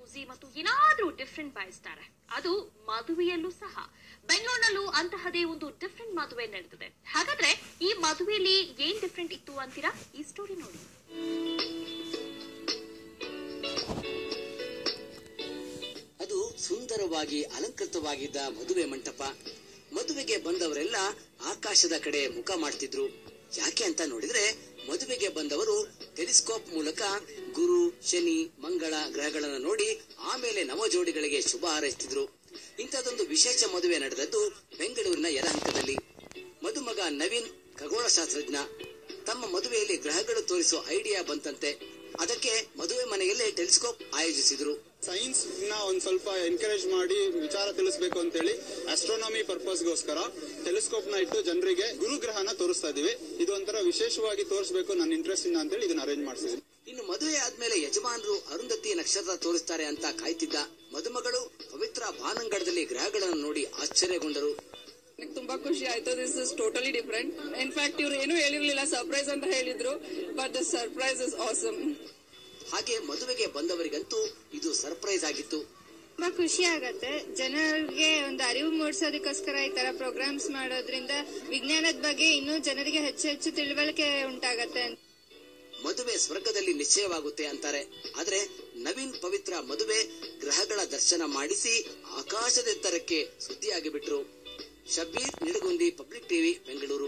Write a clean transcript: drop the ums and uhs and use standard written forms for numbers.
Choosy ಮತ್ತು ಏನಾದ್ರೂ different ಬಯಸ್ತಾರೆ. ಅದು ಮದುವೆಯಲ್ಲೂ ಸಹ. ಬೆಂಗಳೂರಿನಲ್ಲೂ ಅಂತಹದೇ ಒಂದು ಡಿಫ್ರೆಂಟ್ ಮದುವೆ ನಡೆದಿದೆ. ಹಾಗಾದ್ರೆ ಈ ಮದುವೆಯಲ್ಲಿ ಏನ್ ಡಿಫ್ರೆಂಟ್ ಇತ್ತು ಅಂತೀರಾ? ಈ ಸ್ಟೋರಿ ನೋಡಿ. ಅದು ಸುಂದರವಾಗಿ ಅಲಂಕೃತವಾಗಿದ್ದ ಮದುವೆ ಮಂಟಪ. ಮದುವೆಗೆ ಬಂದವರೆಲ್ಲ ಆಕಾಶದ ಕಡೆ ಮುಖ ಮಾಡ್ತಿದ್ರು. ಯಾಕೆ ಅಂತ ನೋಡಿದ್ರೆ ಮದುವೆಗೆ ಬಂದವರು ಟೆಲಿಸ್ಕೋಪ್ ಮೂಲಕ ಗುರು, ಶನಿ, ಮಂಗಳ ಗ್ರಹಗಳನ್ನು ನೋಡಿ ಆಮೇಲೆ ನವ ಜೋಡಿಗಳಿಗೆ ಶುಭ ಹಾರೈಸ್ತಿದ್ರು. ಇಂಥದೊಂದು ವಿಶೇಷ ಮದುವೆ ನಡೆದದ್ದು ಬೆಂಗಳೂರಿನ ಯಲಹಂಕದಲ್ಲಿ. ಮದುಮಗ ನವೀನ್ ಖಗೋಳಶಾಸ್ತ್ರಜ್ಞ. ತಮ್ಮ ಮದುವೆಯಲ್ಲಿ ಗ್ರಹಗಳು ತೋರಿಸೋ ಐಡಿಯಾ ಬಂತಂತೆ. ಅದಕ್ಕೆ ಮದುವೆ ಮನೆಯಲ್ಲೇ ಟೆಲಿಸ್ಕೋಪ್ ಆಯೋಜಿಸಿದ್ರು. ಸೈನ್ಸ್ ಒಂದ್ ಸ್ವಲ್ಪ ಎನ್ಕರೇಜ್ ಮಾಡಿ ವಿಚಾರ ತಿಳಿಸಬೇಕು ಅಂತೇಳಿ ಆಸ್ಟ್ರೋನಾಮಿ ಪರ್ಪಸ್ಗೋಸ್ಕರ ಟೆಲಿಸ್ಕೋಪ್ ನ ಇಟ್ಟು ಜನರಿಗೆ ಗುರುಗ್ರಹನ ತೋರಿಸ್ತಾ ಇದೀವಿ. ಇದು ಒಂಥರ ವಿಶೇಷವಾಗಿ ತೋರಿಸಬೇಕು ನನ್ನ ಇಂಟ್ರೆಸ್ಟ್ ಇಂದ ಅಂತೇಳಿ ಇದನ್ನ ಅರೇಂಜ್ ಮಾಡಿಸಿದ್ವಿ. ಇನ್ನು ಮದುವೆ ಆದ್ಮೇಲೆ ಯಜಮಾನರು ಅರುಂಧತಿ ನಕ್ಷತ್ರ ತೋರಿಸ್ತಾರೆ ಅಂತ ಕಾಯ್ತಿದ್ದ ಮದುಮಗಳು ಪವಿತ್ರ ಬಾನಂಗಡದಲ್ಲಿ ಗ್ರಹಗಳನ್ನು ನೋಡಿ ಆಶ್ಚರ್ಯಗೊಂಡರು. ತುಂಬಾ ಖುಷಿ ಆಯ್ತು. This is totally different. In fact ಇವ್ರು ಏನು ಹೇಳಿರ್ಲಿಲ್ಲ, ಸರ್ಪ್ರೈಸ್ ಅಂತ ಹೇಳಿದ್ರು. But the surprise is awesome. ಹಾಗೆ ಮದುವೆಗೆ ಬಂದವರಿಗಂತೂ ಇದು ಸರ್ಪ್ರೈಸ್ ಆಗಿತ್ತು. ತುಂಬಾ ಖುಷಿ ಆಗತ್ತೆ. ಜನರಿಗೆ ಒಂದು ಅರಿವು ಮೂಡಿಸೋದಕ್ಕೋಸ್ಕರ ಈ ತರ ಪ್ರೋಗ್ರಾಮ್ಸ್ ಮಾಡೋದ್ರಿಂದ ವಿಜ್ಞಾನದ ಬಗ್ಗೆ ಇನ್ನೂ ಜನರಿಗೆ ಹೆಚ್ಚು ಹೆಚ್ಚು ತಿಳುವಳಿಕೆ ಉಂಟಾಗತ್ತೆ. ಮದುವೆ ಸ್ವರ್ಗದಲ್ಲಿ ನಿಶ್ಚಯವಾಗುತ್ತೆ ಅಂತಾರೆ. ಆದ್ರೆ ನವೀನ್ ಪವಿತ್ರ ಮದುವೆ ಗ್ರಹಗಳ ದರ್ಶನ ಮಾಡಿಸಿ ಆಕಾಶದೆತ್ತರಕ್ಕೆ ಸುದ್ದಿಯಾಗಿ ಬಿಟ್ರು. Shabbir Nidagundi, public TV, Bengaluru.